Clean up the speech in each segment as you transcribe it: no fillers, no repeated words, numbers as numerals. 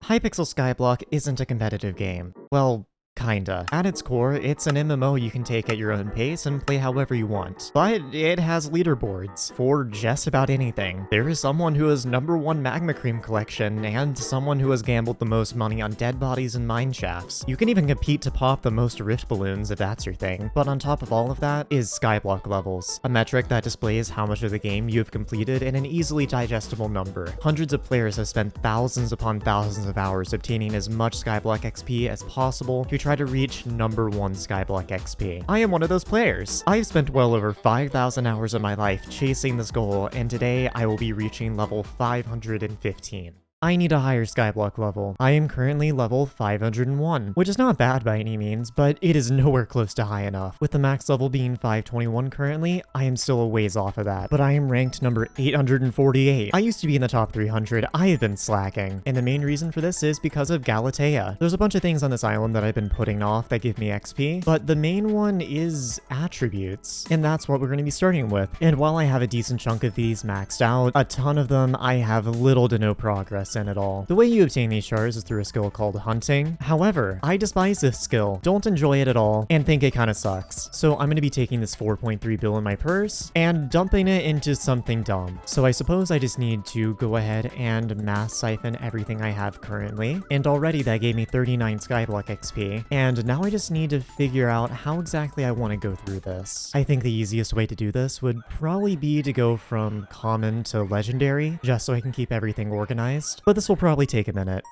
Hypixel Skyblock isn't a competitive game. Well, kinda. At its core, it's an MMO you can take at your own pace and play however you want. But it has leaderboards for just about anything. There is someone who has #1 magma cream collection and someone who has gambled the most money on dead bodies and mine shafts. You can even compete to pop the most rift balloons if that's your thing. But on top of all of that is Skyblock levels, a metric that displays how much of the game you have completed in an easily digestible number. Hundreds of players have spent thousands upon thousands of hours obtaining as much Skyblock XP as possible to try to reach #1 Skyblock XP. I am one of those players. I've spent well over 5,000 hours of my life chasing this goal, and today I will be reaching level 515. I need a higher Skyblock level. I am currently level 501, which is not bad by any means, but it is nowhere close to high enough. With the max level being 521 currently, I am still a ways off of that, but I am ranked number 848. I used to be in the top 300, I have been slacking, and the main reason for this is because of Galatea. There's a bunch of things on this island that I've been putting off that give me XP, but the main one is attributes, and that's what we're going to be starting with. And while I have a decent chunk of these maxed out, a ton of them I have little to no progress in at all. The way you obtain these shards is through a skill called hunting. However, I despise this skill, don't enjoy it at all, and think it kind of sucks. So I'm going to be taking this 4.3 bill in my purse and dumping it into something dumb. So I suppose I just need to go ahead and mass siphon everything I have currently. And already that gave me 39 Skyblock XP. And now I just need to figure out how exactly I want to go through this. I think the easiest way to do this would probably be to go from common to legendary, just so I can keep everything organized. But this will probably take a minute.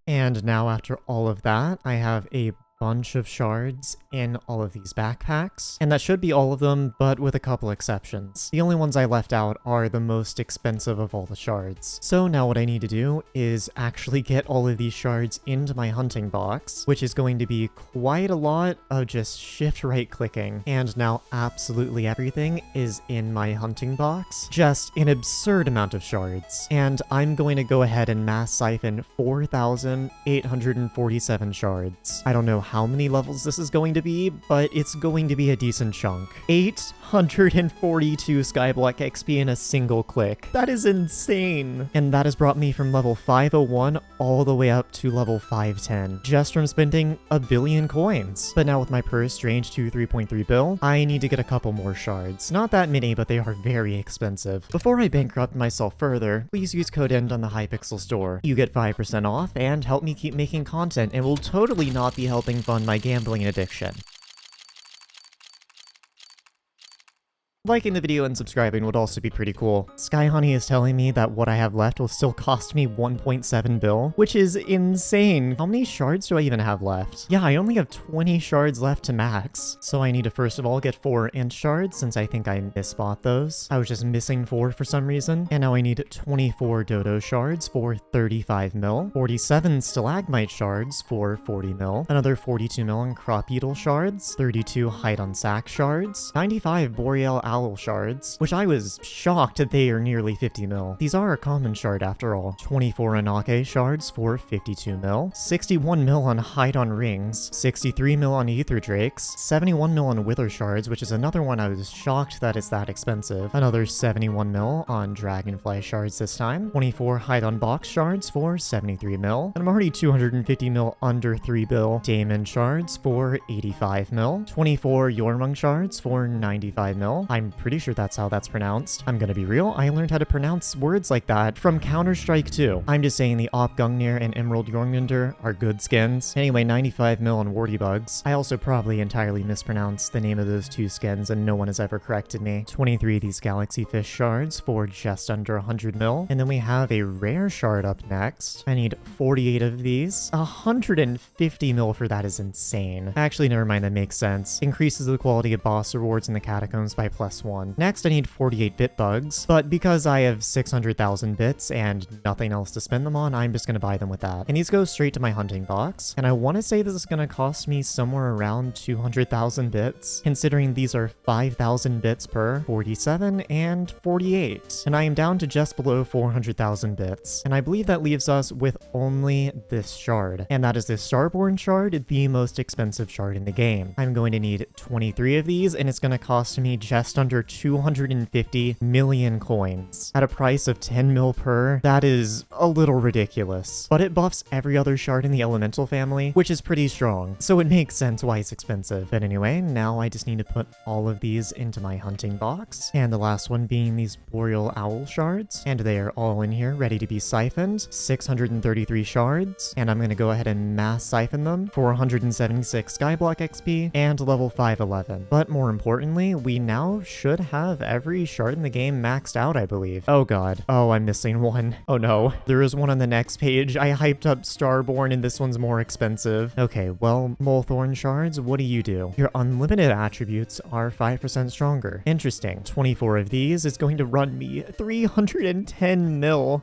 And now after all of that, I have a bunch of shards in all of these backpacks, and that should be all of them, but with a couple exceptions. The only ones I left out are the most expensive of all the shards. So now what I need to do is actually get all of these shards into my hunting box, which is going to be quite a lot of just shift right clicking. And now absolutely everything is in my hunting box, just an absurd amount of shards. And I'm going to go ahead and mass siphon 4,847 shards. I don't know how many levels this is going to be, but it's going to be a decent chunk. 842 Skyblock XP in a single click. That is insane. And that has brought me from level 501 all the way up to level 510, just from spending a billion coins. But now with my purse drained to 3.3 bill, I need to get a couple more shards. Not that many, but they are very expensive. Before I bankrupt myself further, please use code END on the Hypixel store. You get 5% off and help me keep making content, and will totally not be helping fund my gambling addiction. Liking the video and subscribing would also be pretty cool. Skyhoney is telling me that what I have left will still cost me 1.7 bill, which is insane. How many shards do I even have left? Yeah, I only have 20 shards left to max. So I need to first of all get 4 int shards, since I think I misbought those. I was just missing 4 for some reason. And now I need 24 dodo shards for 35 mil, 47 stalagmite shards for 40 mil, another 42 mil on crop beetle shards, 32 hide on sack shards, 95 boreal owl shards, which I was shocked that they are nearly 50 mil. These are a common shard after all. 24 Anake shards for 52 mil, 61 mil on hide on rings, 63 mil on ether drakes, 71 mil on wither shards, which is another one I was shocked that it's that expensive, another 71 mil on dragonfly shards this time, 24 hide on box shards for 73 mil, and I'm already 250 mil under 3 bill, daemon shards for 85 mil, 24 Yormung shards for 95 mil. I'm pretty sure that's how that's pronounced. I'm gonna be real, I learned how to pronounce words like that from Counter-Strike 2. I'm just saying the Op Gungnir and Emerald Jormungandr are good skins. Anyway, 95 mil on warty bugs. I also probably entirely mispronounced the name of those 2 skins and no one has ever corrected me. 23 of these galaxy fish shards for just under 100 mil. And then we have a rare shard up next. I need 48 of these. 150 mil for that is insane. Actually, never mind, that makes sense. Increases the quality of boss rewards in the catacombs by plus last one. Next, I need 48 bit bugs, but because I have 600,000 bits and nothing else to spend them on, I'm just gonna buy them with that. And these go straight to my hunting box, and I want to say this is gonna cost me somewhere around 200,000 bits, considering these are 5,000 bits per 47 and 48. And I am down to just below 400,000 bits, and I believe that leaves us with only this shard, and that is the Starborn shard, the most expensive shard in the game. I'm going to need 23 of these, and it's going to cost me just under 250 million coins. At a price of 10 mil per, that is a little ridiculous, but it buffs every other shard in the elemental family, which is pretty strong, so it makes sense why it's expensive. But anyway, now I just need to put all of these into my hunting box, and the last one being these Boreal Owl shards, and they are all in here ready to be siphoned. 633 shards, and I'm going to go ahead and mass siphon them for 176 Skyblock XP and level 511. But more importantly, we now should have every shard in the game maxed out, I believe. Oh god. Oh, I'm missing one. Oh no. There is one on the next page. I hyped up Starborn and this one's more expensive. Okay, well, Molethorn shards, what do? Your unlimited attributes are 5% stronger. Interesting. 24 of these is going to run me 310 mil.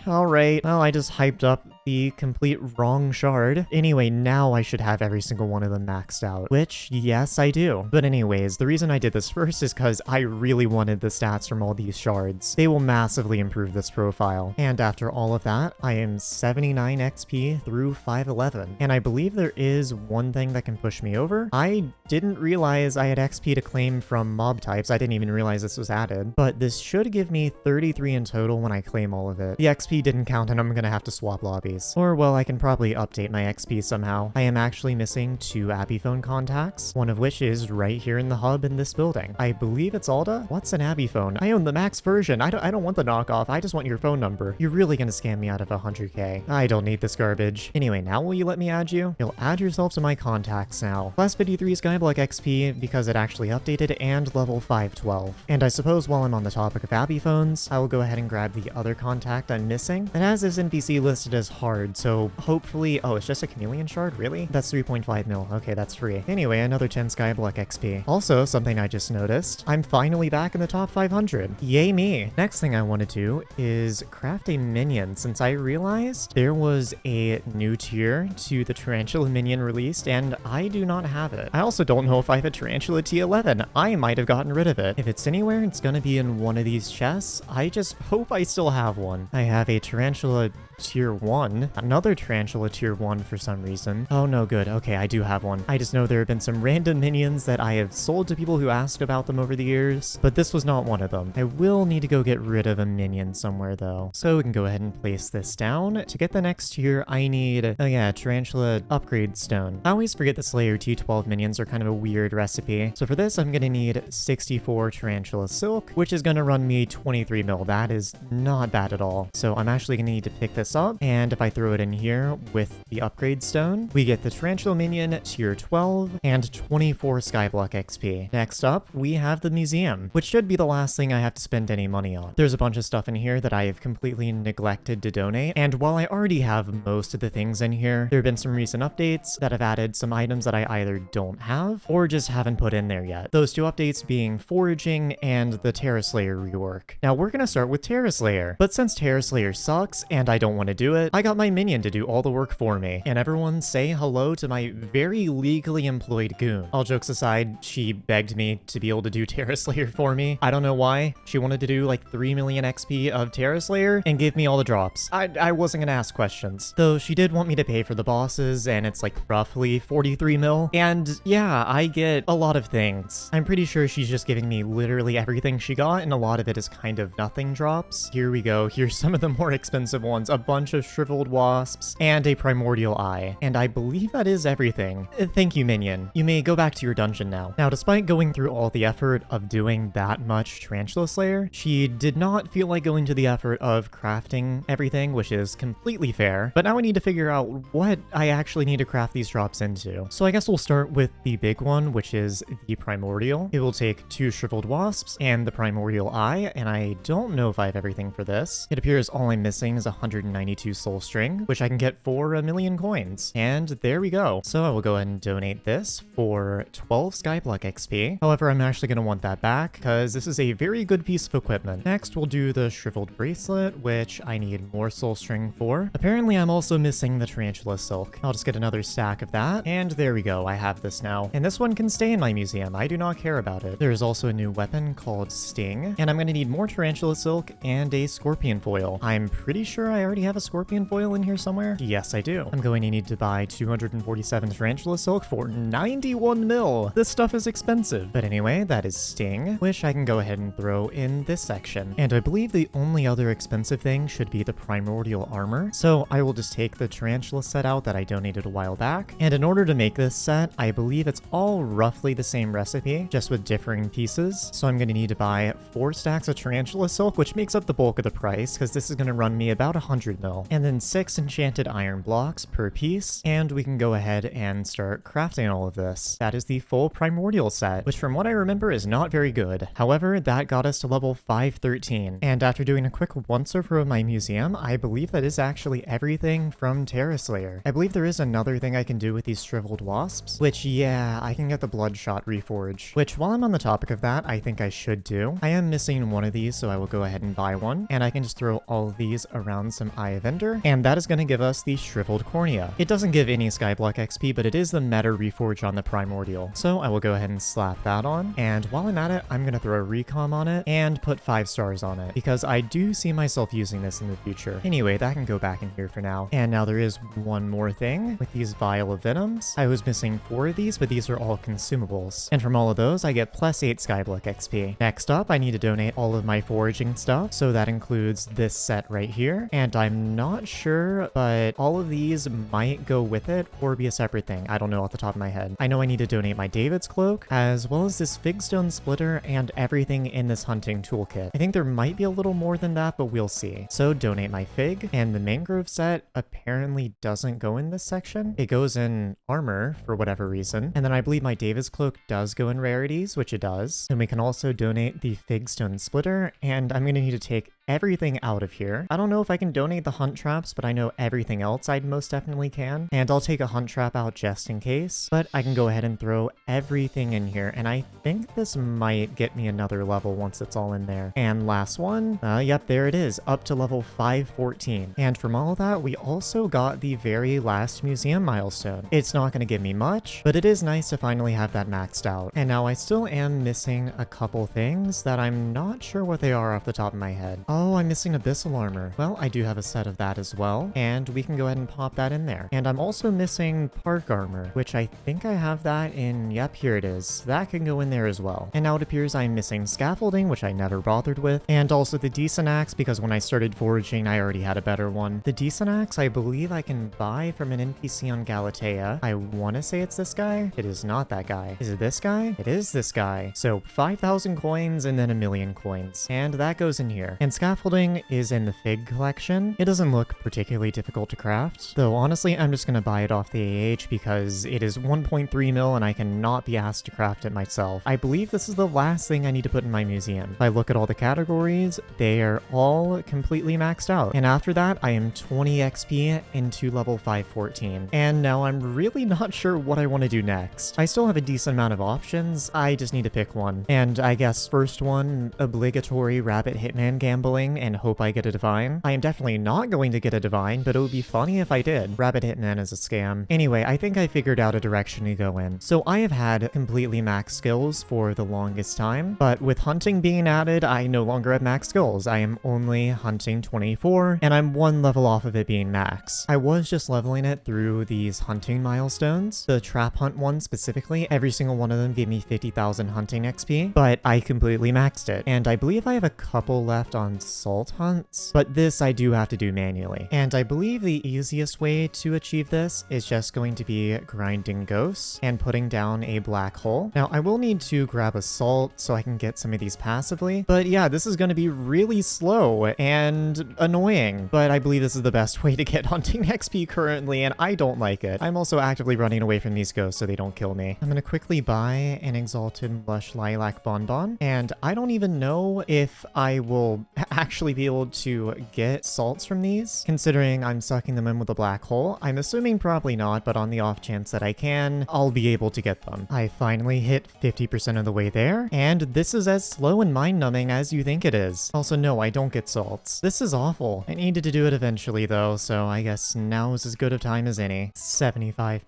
Alright, well, I just hyped up the complete wrong shard. Anyway, now I should have every single one of them maxed out, which, yes, I do. But anyways, the reason I did this first is because I really wanted the stats from all these shards. They will massively improve this profile. And after all of that, I am 79 XP through 511. And I believe there is one thing that can push me over. I didn't realize I had XP to claim from mob types. I didn't even realize this was added. But this should give me 33 in total when I claim all of it. The XP didn't count and I'm gonna have to swap lobbies. Or, well, I can probably update my XP somehow. I am actually missing 2 Abiphone contacts, one of which is right here in the hub in this building. I believe it's Alda. What's an Abiphone? I own the max version. I don't want the knockoff. I just want your phone number. You're really gonna scam me out of 100k. I don't need this garbage. Anyway, now will you let me add you? You'll add yourself to my contacts now. Class 53 Skyblock XP because it actually updated, and level 512. And I suppose while I'm on the topic of Abiphones, I will go ahead and grab the other contact I'm missing. It has this NPC listed as hard, so hopefully... Oh, it's just a chameleon shard? Really? That's 3.5 mil. Okay, that's free. Anyway, another 10 Skyblock XP. Also, something I just noticed, I'm finally back in the top 500. Yay me! Next thing I want to do is craft a minion, since I realized there was a new tier to the Tarantula minion released, and I do not have it. I also don't know if I have a Tarantula T11. I might have gotten rid of it. If it's anywhere, it's gonna be in one of these chests. I just hope I still have one. I have a Tarantula Tier 1. Another Tarantula Tier 1 for some reason. Oh no, good. Okay, I do have one. I just know there have been some random minions that I have sold to people who asked about them over the years, but this was not one of them. I will need to go get rid of a minion somewhere though. So we can go ahead and place this down. To get the next tier, I need, oh yeah, Tarantula Upgrade Stone. I always forget that Slayer T12 minions are kind of a weird recipe. So for this, I'm gonna need 64 Tarantula Silk, which is gonna run me 23 mil. That is not bad at all. So I'm actually gonna need to pick this up, and if I throw it in here with the upgrade stone, we get the Tarantula minion tier 12 and 24 Skyblock XP. Next up, we have the museum, which should be the last thing I have to spend any money on. There's a bunch of stuff in here that I have completely neglected to donate, and while I already have most of the things in here, there have been some recent updates that have added some items that I either don't have or just haven't put in there yet. Those two updates being foraging and the Terra Slayer rework. Now we're gonna start with Terra Slayer, but since Terra Slayer sucks and I don't want to do it, I got my minion to do all the work for me. And everyone say hello to my very legally employed goon. All jokes aside, she begged me to be able to do Terra Slayer for me. I don't know why. She wanted to do like 3 million XP of Terra Slayer and give me all the drops. I wasn't gonna ask questions. Though she did want me to pay for the bosses, and it's like roughly 43 mil. And yeah, I get a lot of things. I'm pretty sure she's just giving me literally everything she got, and a lot of it is kind of nothing drops. Here we go. Here's some of the more expensive ones. A bunch of shriveled wasps and a primordial eye. And I believe that is everything. Thank you, minion. You may go back to your dungeon now. Now, despite going through all the effort of doing that much Tarantula Slayer, she did not feel like going to the effort of crafting everything, which is completely fair. But now I need to figure out what I actually need to craft these drops into. So I guess we'll start with the big one, which is the primordial. It will take 2 shriveled wasps and the primordial eye, and I don't know if I have everything for this. It appears all I'm missing is 150 192 soul string, which I can get for 1,000,000 coins. And there we go. So I will go ahead and donate this for 12 Skyblock XP. However, I'm actually going to want that back because this is a very good piece of equipment. Next, we'll do the shriveled bracelet, which I need more soul string for. Apparently, I'm also missing the tarantula silk. I'll just get another stack of that. And there we go. I have this now. And this one can stay in my museum. I do not care about it. There is also a new weapon called Sting. And I'm going to need more tarantula silk and a scorpion foil. I'm pretty sure I already have a scorpion foil in here somewhere. Yes, I do. I'm going to need to buy 247 tarantula silk for 91 mil. This stuff is expensive. But anyway, that is Sting, which I can go ahead and throw in this section. And I believe the only other expensive thing should be the primordial armor. So I will just take the tarantula set out that I donated a while back. And in order to make this set, I believe it's all roughly the same recipe, just with differing pieces. So I'm going to need to buy 4 stacks of tarantula silk, which makes up the bulk of the price, because this is going to run me about 100 mil. And then 6 enchanted iron blocks per piece, and we can go ahead and start crafting all of this. That is the full primordial set, which from what I remember is not very good. However, that got us to level 513. And after doing a quick once-over of my museum, I believe that is actually everything from Terra Slayer. I believe there is another thing I can do with these shriveled wasps, which, yeah, I can get the bloodshot reforge, which while I'm on the topic of that, I think I should do. I am missing one of these, so I will go ahead and buy one, and I can just throw all of these around some Eye of Endthr, and that is going to give us the shriveled cornea. It doesn't give any Skyblock XP, but it is the meta reforge on the primordial. So I will go ahead and slap that on, and while I'm at it, I'm going to throw a recom on it and put 5 stars on it, because I do see myself using this in the future. Anyway, that can go back in here for now. And now there is one more thing with these vial of venoms. I was missing 4 of these, but these are all consumables. And from all of those, I get plus 8 Skyblock XP. Next up, I need to donate all of my foraging stuff. So that includes this set right here. And I'm not sure, but all of these might go with it or be a separate thing. I don't know off the top of my head. I know I need to donate my David's cloak, as well as this figstone splitter and everything in this hunting toolkit. I think there might be a little more than that, but we'll see. So donate my fig, and the mangrove set apparently doesn't go in this section. It goes in armor for whatever reason. And then I believe my David's cloak does go in rarities, which it does. And we can also donate the figstone splitter, and I'm going to need to take everything out of here. I don't know if I can donate the hunt traps, but I know everything else I most definitely can. And I'll take a hunt trap out just in case, but I can go ahead and throw everything in here. And I think this might get me another level once it's all in there. And last one, yep, there it is, up to level 514. And from all of that, we also got the very last museum milestone. It's not going to give me much, but it is nice to finally have that maxed out. And now I still am missing a couple things that I'm not sure what they are off the top of my head. Oh, I'm missing abyssal armor. Well, I do have a set of that as well, and we can go ahead and pop that in there. And I'm also missing park armor, which I think I have that in, yep, here it is. That can go in there as well. And now it appears I'm missing scaffolding, which I never bothered with, and also the decent axe, because when I started foraging, I already had a better one. The decent axe, I believe I can buy from an NPC on Galatea. I want to say it's this guy. It is not that guy. Is it this guy? It is this guy. So 5,000 coins and then 1,000,000 coins. And that goes in here. And scaffolding is in the fig collection. It doesn't look particularly difficult to craft, though honestly I'm just going to buy it off the AH because it is 1.3 mil and I cannot be asked to craft it myself. I believe this is the last thing I need to put in my museum. If I look at all the categories, they are all completely maxed out. And after that, I am 20 XP into level 514. And now I'm really not sure what I want to do next. I still have a decent amount of options, I just need to pick one. And I guess first one, obligatory rabbit hitman gambling and hope I get a divine. I am definitely not going to get a divine, but it would be funny if I did. Rabbit hitman is a scam. Anyway, I think I figured out a direction to go in. So I have had completely max skills for the longest time, but with hunting being added, I no longer have max skills. I am only hunting 24, and I'm 1 level off of it being max. I was just leveling it through these hunting milestones. The trap hunt one specifically, every single one of them gave me 50,000 hunting XP, but I completely maxed it. And I believe I have a couple left on salt hunts, but this I do have to do manually. And I believe the easiest way to achieve this is just going to be grinding ghosts and putting down a black hole. Now I will need to grab a salt so I can get some of these passively, but yeah, this is going to be really slow and annoying, but I believe this is the best way to get hunting XP currently, and I don't like it. I'm also actively running away from these ghosts so they don't kill me. I'm going to quickly buy an exalted lush lilac bonbon, and I don't even know if I will actually be able to get salts from these, considering I'm sucking them in with a black hole. I'm assuming probably not, but on the off chance that I can, I'll be able to get them. I finally hit 50% of the way there, and this is as slow and mind-numbing as you think it is. Also, no, I don't get salts. This is awful. I needed to do it eventually though, so I guess now is as good a time as any. 75%,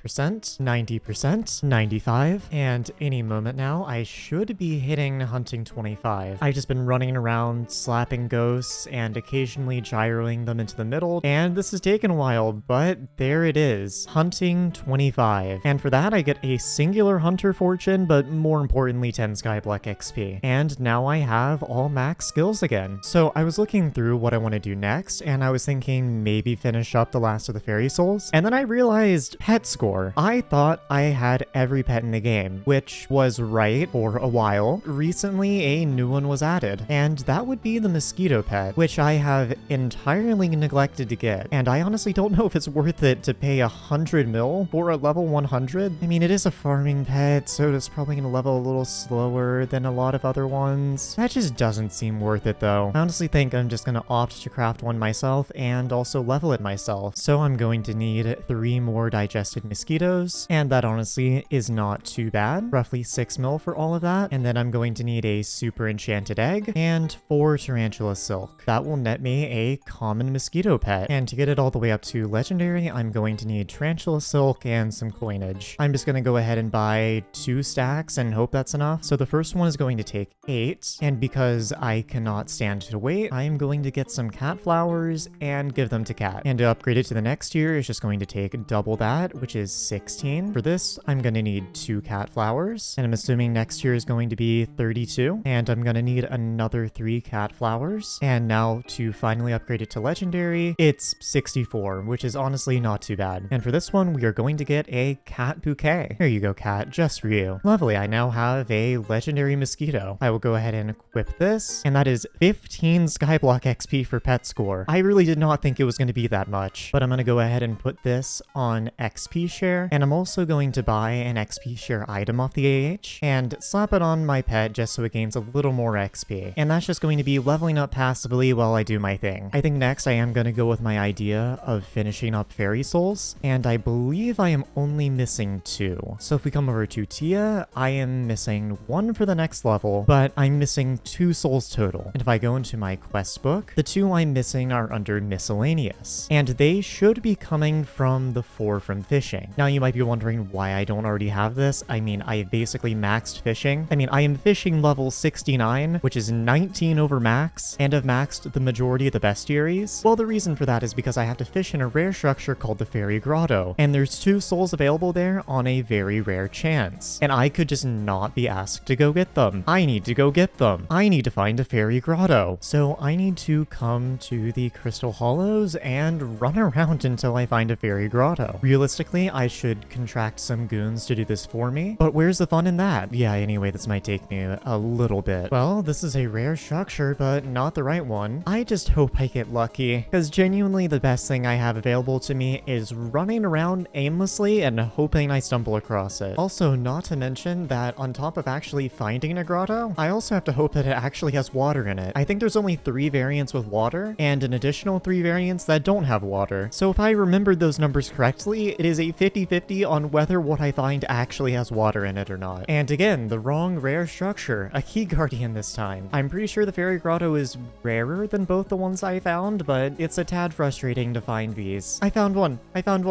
90%, 95, and any moment now, I should be hitting hunting 25. I've just been running around, slapping ghosts, and occasionally gyroing them into the middle, and this has taken a while, but there it is. Hunting 25. And for that, I get a singular hunter fortune, but more importantly, 10 Skyblock XP. And now I have all max skills again. So I was looking through what I want to do next, and I was thinking maybe finish up the last of the fairy souls, and then I realized pet score. I thought I had every pet in the game, which was right for a while. Recently, a new one was added, and that would be the mosquito pet, which I have entirely neglected to get, and I honestly don't know if it's worth it to pay 100 mil for a level 100. I mean, it is a farming pet, so it's probably going to level a little slower than a lot of other ones. That just doesn't seem worth it though. I honestly think I'm just going to opt to craft one myself and also level it myself. So I'm going to need 3 more digested mosquitoes, and that honestly is not too bad. Roughly 6 mil for all of that, and then I'm going to need a super enchanted egg and 4 tarantula silk. That will net me a common mosquito pet, and to get it all the way up to legendary, I'm going to need tarantula silk and some coinage. I'm just going to go ahead and buy 2 stacks and hope that's enough. So the first one is going to take 8, and because I cannot stand to wait, I am going to get some cat flowers and give them to Cat. And to upgrade it to the next tier is just going to take double that, which is 16. For this, I'm going to need 2 cat flowers, and I'm assuming next tier is going to be 32, and I'm going to need another 3 cat flowers. And now to finally upgrade it to legendary, it's 64, which is honestly not too bad. And for this one, we are going to get a cat bouquet. Here you go, cat, just for you. Lovely, I now have a legendary mosquito. I will go ahead and equip this, and that is 15 Skyblock XP for pet score. I really did not think it was going to be that much, but I'm going to go ahead and put this on XP share, and I'm also going to buy an XP share item off the AH and slap it on my pet just so it gains a little more XP. And that's just going to be leveling up passively while I do my thing. I think next I am going to go with my idea of finishing up fairy souls, and I believe I am only missing 2. So if we come over to Tia, I am missing 1 for the next level, but I'm missing 2 souls total. And if I go into my quest book, the 2 I'm missing are under miscellaneous, and they should be coming from the 4 from fishing. Now you might be wondering why I don't already have this. I mean, I basically maxed fishing. I mean, I am fishing level 69, which is 19 over max, and have maxed the majority of the bestiaries. Well, the reason for that is because I have to fish in a rare structure called the Fairy Grotto, and there's 2 souls available there on a very rare chance, and I could just not be asked to go get them. I need to go get them. I need to find a Fairy Grotto. So I need to come to the Crystal Hollows and run around until I find a Fairy Grotto. Realistically, I should contract some goons to do this for me, but where's the fun in that? Yeah, anyway, this might take me a little bit. Well, this is a rare structure, but not the right one. I just hope I get lucky, because genuinely the best thing I have available to me is running around aimlessly and hoping I stumble across it. Also, not to mention that on top of actually finding a grotto, I also have to hope that it actually has water in it. I think there's only 3 variants with water, and an additional 3 variants that don't have water. So if I remembered those numbers correctly, it is a 50-50 on whether what I find actually has water in it or not. And again, the wrong rare structure, a key guardian this time. I'm pretty sure the Fairy Grotto is rarer than both the ones I found, but it's a tad frustrating to find these. I found one. I found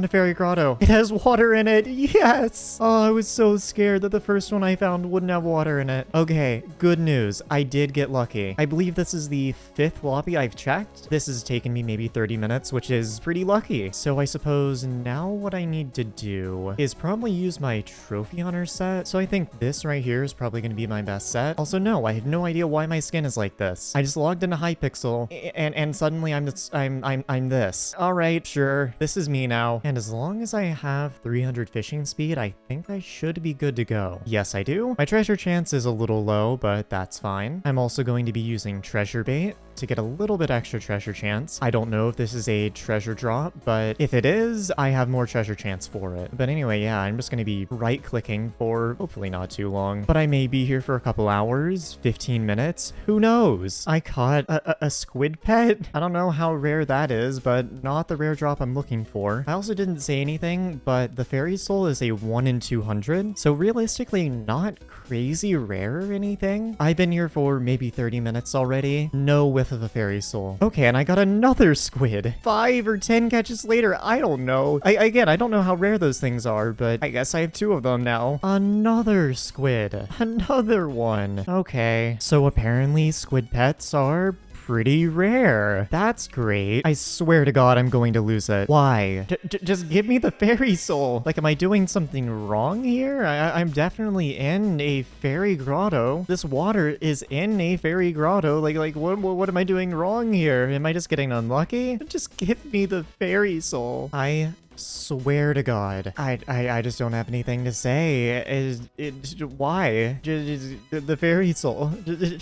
a Fairy Grotto. It has water in it. Yes! Oh, I was so scared that the first one I found wouldn't have water in it. Okay, good news. I did get lucky. I believe this is the 5th lobby I've checked. This has taken me maybe 30 minutes, which is pretty lucky. So I suppose now what I need to do is probably use my trophy hunter set. So I think this right here is probably going to be my best set. Also, no, I have no idea why my skin is like this. I just logged into Hypixel and suddenly I'm this. All right, sure. This is me now. And as long as I have 300 fishing speed, I think I should be good to go. Yes, I do. My treasure chance is a little low, but that's fine. I'm also going to be using treasure bait, to get a little bit extra treasure chance. I don't know if this is a treasure drop, but if it is, I have more treasure chance for it. But anyway, yeah, I'm just going to be right-clicking for hopefully not too long. But I may be here for a couple hours, 15 minutes, who knows? I caught a squid pet. I don't know how rare that is, but not the rare drop I'm looking for. I also didn't say anything, but the fairy soul is a 1 in 200, so realistically not crazy rare or anything. I've been here for maybe 30 minutes already. No whiff of a fairy soul. Okay, and I got another squid. 5 or 10 catches later, I don't know. Again, I don't know how rare those things are, but I guess I have 2 of them now. Another squid. Another one. Okay, so apparently squid pets are pretty rare. That's great. I swear to God, I'm going to lose it. Why? Just give me the fairy soul. Like, am I doing something wrong here? I'm definitely in a fairy grotto. This water is in a fairy grotto. Like, what am I doing wrong here? Am I just getting unlucky? Just give me the fairy soul. I swear to God, I just don't have anything to say. Why? The fairy soul.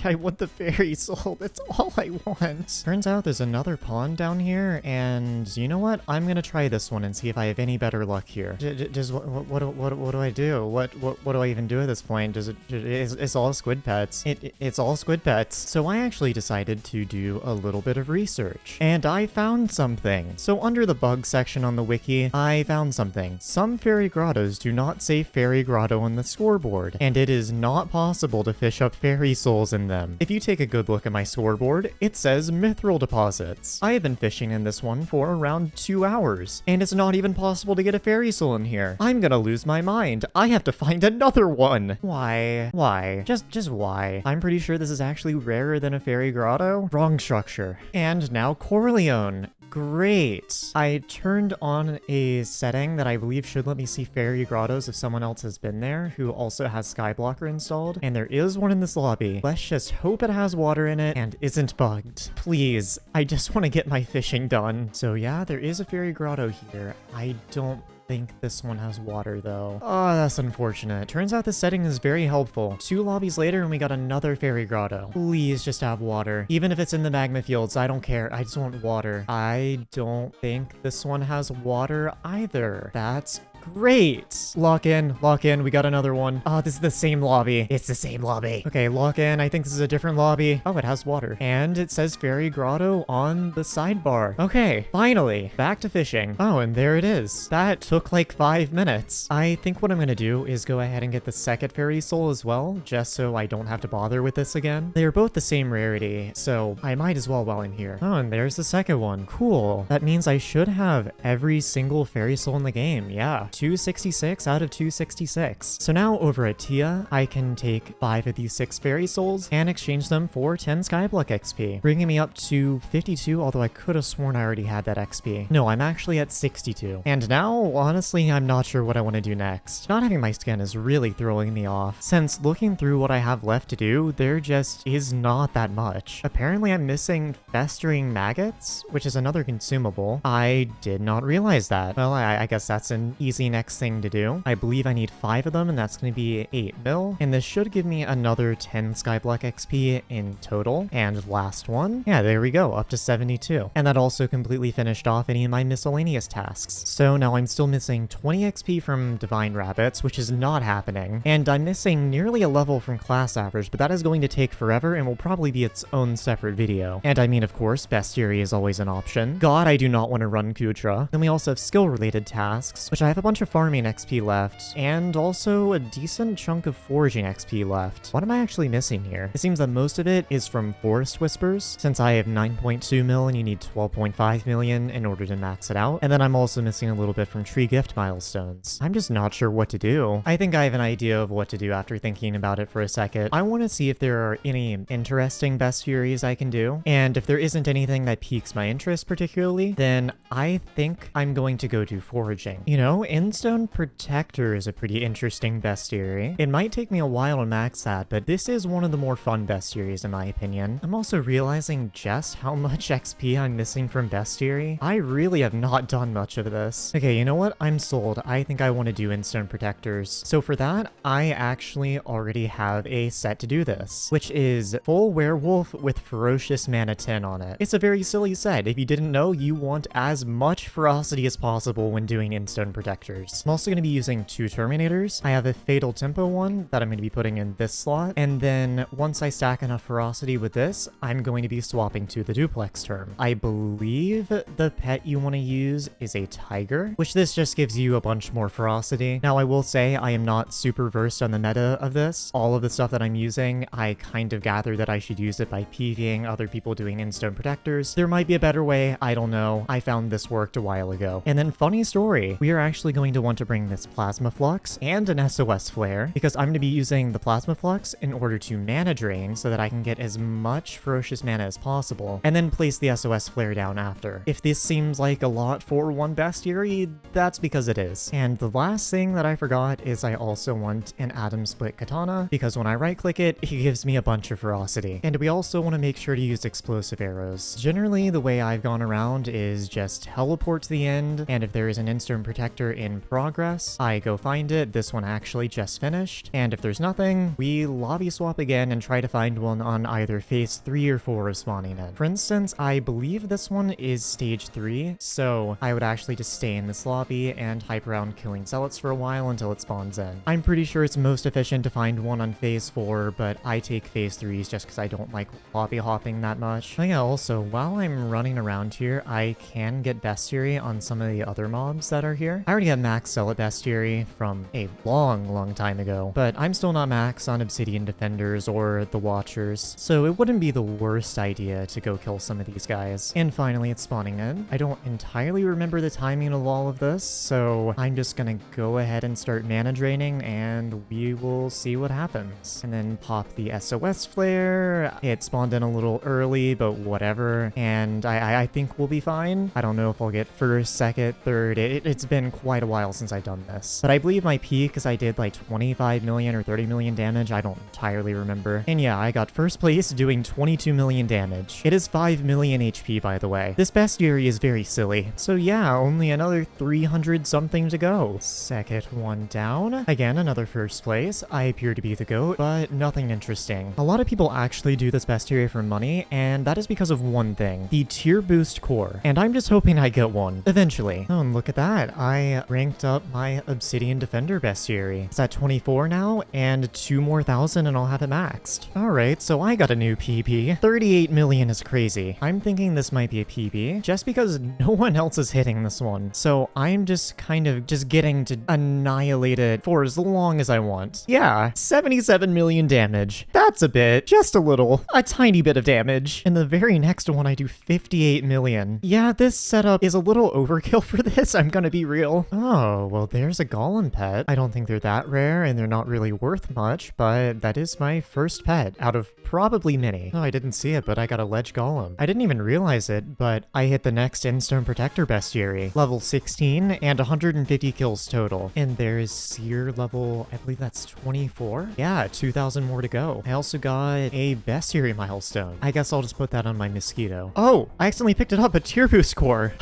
I want the fairy soul. That's all I want. Turns out there's another pond down here, and you know what? I'm gonna try this one and see if I have any better luck here. Just what do I do? What do I even do at this point? It's all squid pets. It's all squid pets. So I actually decided to do a little bit of research, and I found something. So under the bug section on the wiki, I found something. Some fairy grottos do not say fairy grotto on the scoreboard, and it is not possible to fish up fairy souls in them. If you take a good look at my scoreboard, it says mithril deposits. I have been fishing in this one for around 2 hours, and it's not even possible to get a fairy soul in here. I'm gonna lose my mind. I have to find another one. Why? Why? Just why? I'm pretty sure this is actually rarer than a fairy grotto. Wrong structure. And now Corleone. Great. I turned on a setting that I believe should let me see fairy grottos if someone else has been there who also has Skyblocker installed, and there is one in this lobby. Let's just hope it has water in it and isn't bugged. Please, I just want to get my fishing done. So yeah, there is a fairy grotto here. I don't think this one has water though. Oh, that's unfortunate. Turns out this setting is very helpful. 2 lobbies later and we got another fairy grotto. Please just have water. Even if it's in the magma fields, I don't care. I just want water. I don't think this one has water either. That's great. Lock in. We got another one. Oh, this is the same lobby. It's the same lobby. Okay, lock in. I think this is a different lobby. Oh, it has water. And it says fairy grotto on the sidebar. Okay, finally. Back to fishing. Oh, and there it is. That took like 5 minutes. I think what I'm gonna do is go ahead and get the second fairy soul as well, just so I don't have to bother with this again. They are both the same rarity, so I might as well while I'm here. Oh, and there's the second one. Cool. That means I should have every single fairy soul in the game. Yeah. 266 out of 266. So now over at Tia, I can take 5 of these 6 fairy souls and exchange them for 10 Skyblock XP, bringing me up to 52, although I could have sworn I already had that XP. No, I'm actually at 62. And now, honestly, I'm not sure what I want to do next. Not having my skin is really throwing me off, since looking through what I have left to do, there just is not that much. Apparently, I'm missing festering maggots, which is another consumable. I did not realize that. Well, I guess that's an easy next thing to do. I believe I need 5 of them, and that's going to be 8 mil, and this should give me another 10 Skyblock XP in total. And last one, yeah, there we go, up to 72. And that also completely finished off any of my miscellaneous tasks. So now I'm still missing 20 XP from Divine Rabbits, which is not happening, and I'm missing nearly a level from class average, but that is going to take forever and will probably be its own separate video. And I mean, of course, bestiary is always an option. God, I do not want to run Kudra. Then we also have skill-related tasks, which I have a bunch of farming XP left, and also a decent chunk of foraging XP left. What am I actually missing here? It seems that most of it is from Forest Whispers, since I have 9.2 mil and you need 12.5 million in order to max it out. And then I'm also missing a little bit from Tree Gift milestones. I'm just not sure what to do. I think I have an idea of what to do after thinking about it for a second. I want to see if there are any interesting bestiaries I can do, and if there isn't anything that piques my interest particularly, then I think I'm going to go do foraging. You know, Endstone Protector is a pretty interesting bestiary. It might take me a while to max that, but this is one of the more fun bestiaries in my opinion. I'm also realizing just how much XP I'm missing from bestiary. I really have not done much of this. Okay, you know what? I'm sold. I think I want to do Endstone Protectors. So for that, I actually already have a set to do this, which is full werewolf with ferocious mana 10 on it. It's a very silly set. If you didn't know, you want as much ferocity as possible when doing Endstone Protectors. I'm also going to be using 2 Terminators. I have a Fatal Tempo one that I'm going to be putting in this slot, and then once I stack enough ferocity with this, I'm going to be swapping to the Duplex term. I believe the pet you want to use is a Tiger, which this just gives you a bunch more ferocity. Now I will say I am not super versed on the meta of this. All of the stuff that I'm using, I kind of gather that I should use it by PvPing other people doing Endstone Protectors. There might be a better way, I don't know. I found this worked a while ago. And then funny story, we are actually going to want to bring this Plasma Flux and an SOS Flare, because I'm going to be using the Plasma Flux in order to mana drain so that I can get as much ferocious mana as possible, and then place the SOS Flare down after. If this seems like a lot for one bestiary, that's because it is. And the last thing that I forgot is I also want an Atom Split Katana, because when I right click it, it gives me a bunch of ferocity. And we also want to make sure to use explosive arrows. Generally, the way I've gone around is just teleport to the end, and if there is an Endstone Protector in progress, I go find it. This one actually just finished. And if there's nothing, we lobby swap again and try to find one on either phase 3 or 4 of spawning in. For instance, I believe this one is stage 3, so I would actually just stay in this lobby and hype around killing zealots for a while until it spawns in. I'm pretty sure it's most efficient to find one on phase 4, but I take phase 3s just because I don't like lobby hopping that much. Oh yeah, also, while I'm running around here, I can get bestiary on some of the other mobs that are here. I already have max zealot bestiary from a long time ago, but I'm still not max on Obsidian Defenders or the Watchers, so it wouldn't be the worst idea to go kill some of these guys. And finally, it's spawning in. I don't entirely remember the timing of all of this, so I'm just gonna go ahead and start mana draining, and we will see what happens. And then pop the SOS Flare. It spawned in a little early, but whatever, and I think we'll be fine. I don't know if I'll get first, second, third. It's been quite a while since I've done this, but I believe my peak is I did like 25 million or 30 million damage. I don't entirely remember. And yeah, I got first place doing 22 million damage. It is 5 million HP, by the way. This bestiary is very silly. So yeah, only another 300 something to go. Second one down. Again, another first place. I appear to be the GOAT, but nothing interesting. A lot of people actually do this bestiary for money, and that is because of one thing, the tier boost core. And I'm just hoping I get one eventually. Oh, and look at that. I ranked up my Obsidian Defender bestiary. It's at 24 now, and 2 more thousand and I'll have it maxed. Alright, so I got a new PB. 38 million is crazy. I'm thinking this might be a PB, just because no one else is hitting this one. So I'm just kind of just getting to annihilate it for as long as I want. Yeah, 77 million damage. That's a bit, just a little, a tiny bit of damage. And the very next one I do 58 million. Yeah, this setup is a little overkill for this, I'm gonna be real. Oh, well there's a golem pet. I don't think they're that rare and they're not really worth much, but that is my first pet out of probably many. Oh, I didn't see it, but I got a ledge golem. I didn't even realize it, but I hit the next Endstone Protector bestiary, level 16 and 150 kills total. And there's Seer level, I believe that's 24. Yeah, 2,000 more to go. I also got a bestiary milestone. I guess I'll just put that on my mosquito. Oh, I accidentally picked it up, a tier boost core.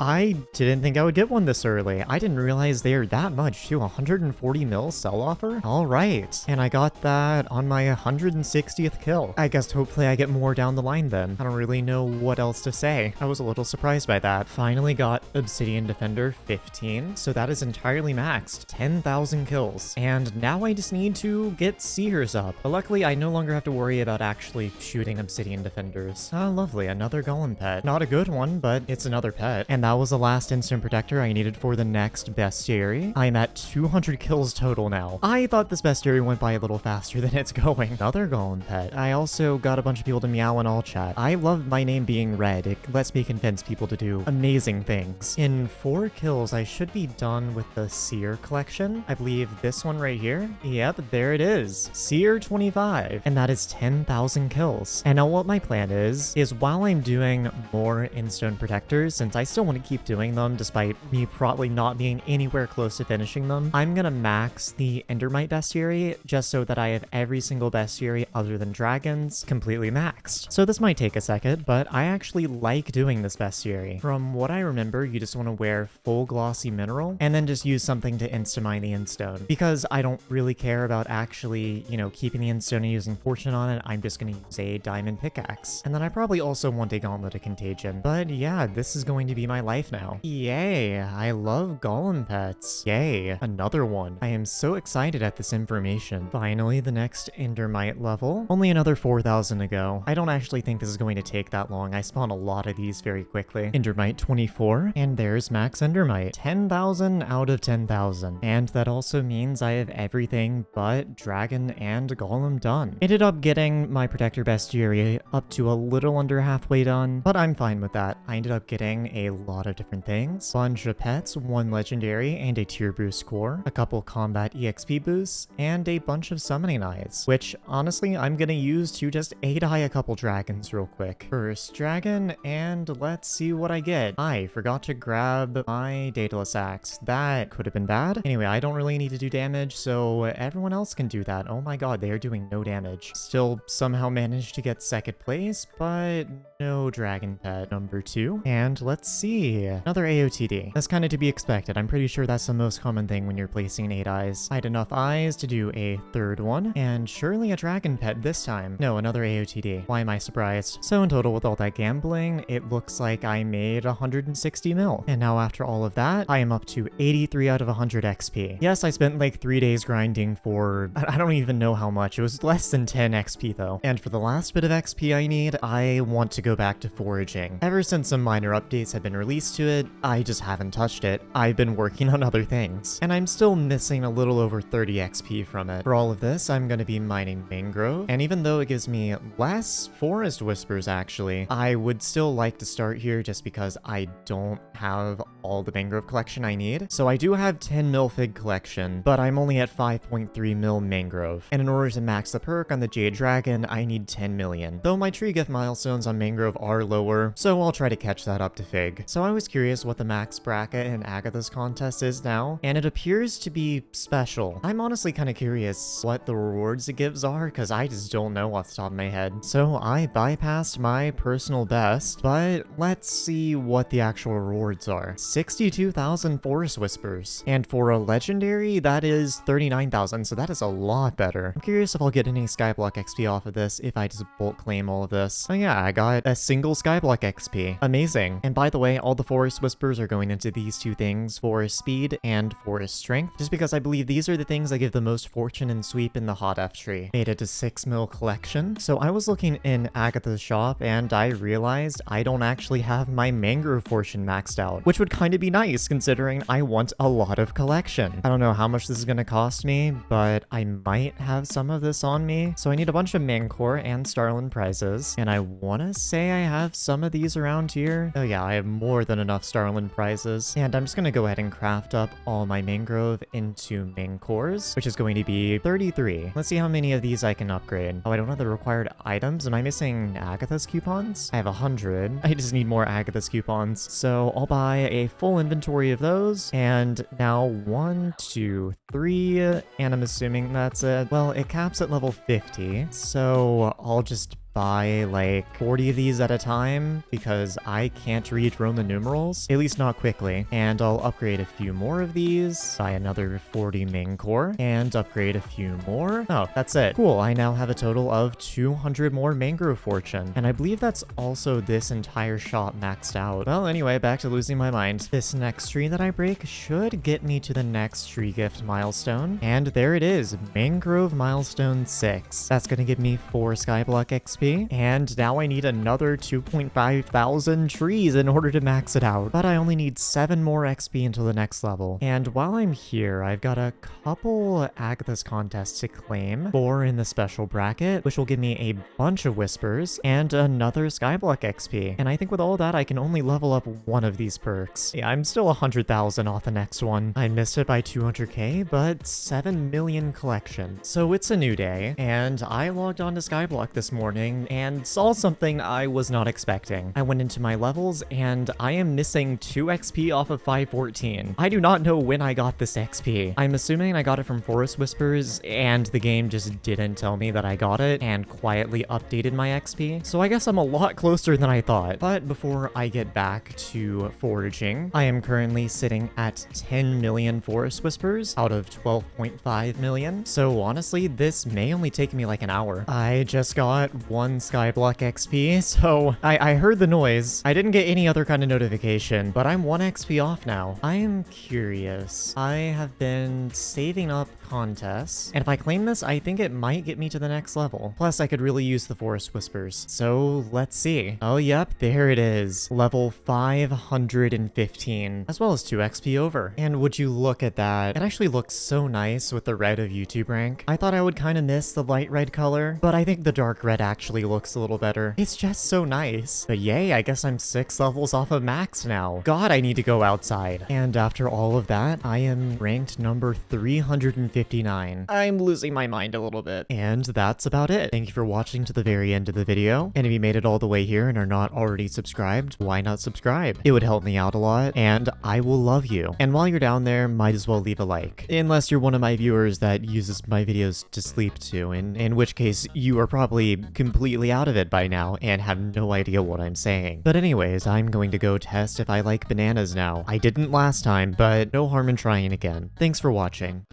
I didn't think I would get one this early. I didn't realize they are that much too. 140 mil sell offer? All right. And I got that on my 160th kill. I guess hopefully I get more down the line then. I don't really know what else to say. I was a little surprised by that. Finally got Obsidian Defender 15. So that is entirely maxed. 10,000 kills. And now I just need to get Seers up. But luckily I no longer have to worry about actually shooting Obsidian Defenders. Ah, lovely. Another golem pet. Not a good one, but it's another pet. And that was the last Endstone Protector I needed for the next bestiary. I'm at 200 kills total now. I thought this bestiary went by a little faster than it's going. Another golem pet. I also got a bunch of people to meow in all chat. I love my name being red. It lets me convince people to do amazing things. In 4 kills, I should be done with the Seer collection. I believe this one right here. Yep, there it is. Seer 25. And that is 10,000 kills. And now what my plan is while I'm doing more Endstone Protectors, since I still still want to keep doing them despite me probably not being anywhere close to finishing them, I'm gonna max the Endermite bestiary just so that I have every single bestiary other than dragons completely maxed. So this might take a second, but I actually like doing this bestiary. From what I remember, you just want to wear full glossy mineral and then just use something to insta-mine the endstone. Because I don't really care about actually, keeping the endstone and using fortune on it, I'm just going to use a diamond pickaxe. And then I probably also want a gauntlet of contagion. But yeah, this is going to be my life now. Yay, I love golem pets. Yay, another one. I am so excited at this information. Finally, the next Endermite level. Only another 4,000 to go. I don't actually think this is going to take that long. I spawn a lot of these very quickly. Endermite 24, and there's max Endermite. 10,000 out of 10,000. And that also means I have everything but dragon and golem done. Ended up getting my protector bestiary up to a little under halfway done, but I'm fine with that. I ended up getting a lot of different things. Bunch of pets, 1 legendary and a tier boost core, a couple combat EXP boosts, and a bunch of summoning eyes, which honestly I'm gonna use to just 8-eye a couple dragons real quick. First dragon, and let's see what I get. I forgot to grab my Daedalus axe. That could have been bad. Anyway, I don't really need to do damage, so everyone else can do that. Oh my god, they are doing no damage. Still somehow managed to get second place, but no dragon pet. Number 2. And let's see. Another AOTD. That's kind of to be expected. I'm pretty sure that's the most common thing when you're placing 8 eyes. I had enough eyes to do a third one, and surely a dragon pet this time. No, another AOTD. Why am I surprised? So in total, with all that gambling, it looks like I made 160 mil. And now after all of that, I am up to 83 out of 100 XP. Yes, I spent like 3 days grinding for, I don't even know how much. It was less than 10 XP though. And for the last bit of XP I need, I want to go back to foraging. Ever since some minor updates have been released to it, I just haven't touched it. I've been working on other things. And I'm still missing a little over 30 XP from it. For all of this, I'm going to be mining mangrove. And even though it gives me less forest whispers actually, I would still like to start here just because I don't have all the mangrove collection I need. So I do have 10 mil fig collection, but I'm only at 5.3 mil mangrove. And in order to max the perk on the Jade Dragon, I need 10 million. Though my tree gift milestones on mangrove are lower, so I'll try to catch that up to fig. So I was curious what the max bracket in Agatha's contest is now, and it appears to be special. I'm honestly kind of curious what the rewards it gives are, because I just don't know off the top of my head. So I bypassed my personal best, but let's see what the actual rewards are. 62,000 forest whispers, and for a legendary, that is 39,000, so that is a lot better. I'm curious if I'll get any Skyblock XP off of this if I just bulk claim all of this. Oh yeah, I got a single Skyblock XP. Amazing. And by the way, all the forest whispers are going into these two things, forest speed and forest strength, just because I believe these are the things that give the most fortune and sweep in the hot F tree. Made it to 6 mil collection. So I was looking in Agatha's shop and I realized I don't actually have my mangrove fortune maxed out, which would kind of be nice considering I want a lot of collection. I don't know how much this is going to cost me, but I might have some of this on me. So I need a bunch of Mancor and Starland prizes, and I want to say I have some of these around here. Oh yeah, I have more than enough Starland prizes, and I'm just going to go ahead and craft up all my mangrove into Mancors, which is going to be 33. Let's see how many of these I can upgrade. Oh, I don't have the required items. Am I missing Agatha's coupons? I have 100. I just need more Agatha's coupons. So I'll buy a full inventory of those, and now 1, 2, 3, and I'm assuming that's it. Well, it caps at level 50, so I'll just buy like 40 of these at a time because I can't read Roman numerals, at least not quickly. And I'll upgrade a few more of these, buy another 40 main core, and upgrade a few more. Oh, that's it. Cool, I now have a total of 200 more mangrove fortune. And I believe that's also this entire shop maxed out. Well, anyway, back to losing my mind. This next tree that I break should get me to the next tree gift milestone. And there it is, mangrove milestone 6. That's gonna give me 4 Skyblock XP. And now I need another 2.5 thousand trees in order to max it out. But I only need 7 more XP until the next level. And while I'm here, I've got a couple Agatha's contests to claim. 4 in the special bracket, which will give me a bunch of whispers, and another Skyblock XP. And I think with all that, I can only level up one of these perks. Yeah, I'm still 100,000 off the next one. I missed it by 200k, but 7 million collection. So it's a new day, and I logged on to Skyblock this morning morning and saw something I was not expecting. I went into my levels and I am missing 2 XP off of 514. I do not know when I got this XP. I'm assuming I got it from Forest Whispers and the game just didn't tell me that I got it and quietly updated my XP. So I guess I'm a lot closer than I thought. But before I get back to foraging, I am currently sitting at 10 million Forest Whispers out of 12.5 million. So honestly, this may only take me like an hour. I just got 1 Skyblock XP, so I heard the noise. I didn't get any other kind of notification, but I'm 1 XP off now. I am curious. I have been saving up contests, and if I claim this, I think it might get me to the next level. Plus, I could really use the Forest Whispers. So let's see. Oh, yep, there it is. Level 515, as well as 2 XP over. And would you look at that? It actually looks so nice with the red of YouTube rank. I thought I would kind of miss the light red color, but I think the dark red actually looks a little better. It's just so nice. But yay, I guess I'm 6 levels off of max now. God, I need to go outside. And after all of that, I am ranked number 359. I'm losing my mind a little bit. And that's about it. Thank you for watching to the very end of the video. And if you made it all the way here and are not already subscribed, why not subscribe? It would help me out a lot, and I will love you. And while you're down there, might as well leave a like. Unless you're one of my viewers that uses my videos to sleep to, in which case you are probably completely out of it by now and have no idea what I'm saying. But anyways, I'm going to go test if I like bananas now. I didn't last time, but no harm in trying again. Thanks for watching.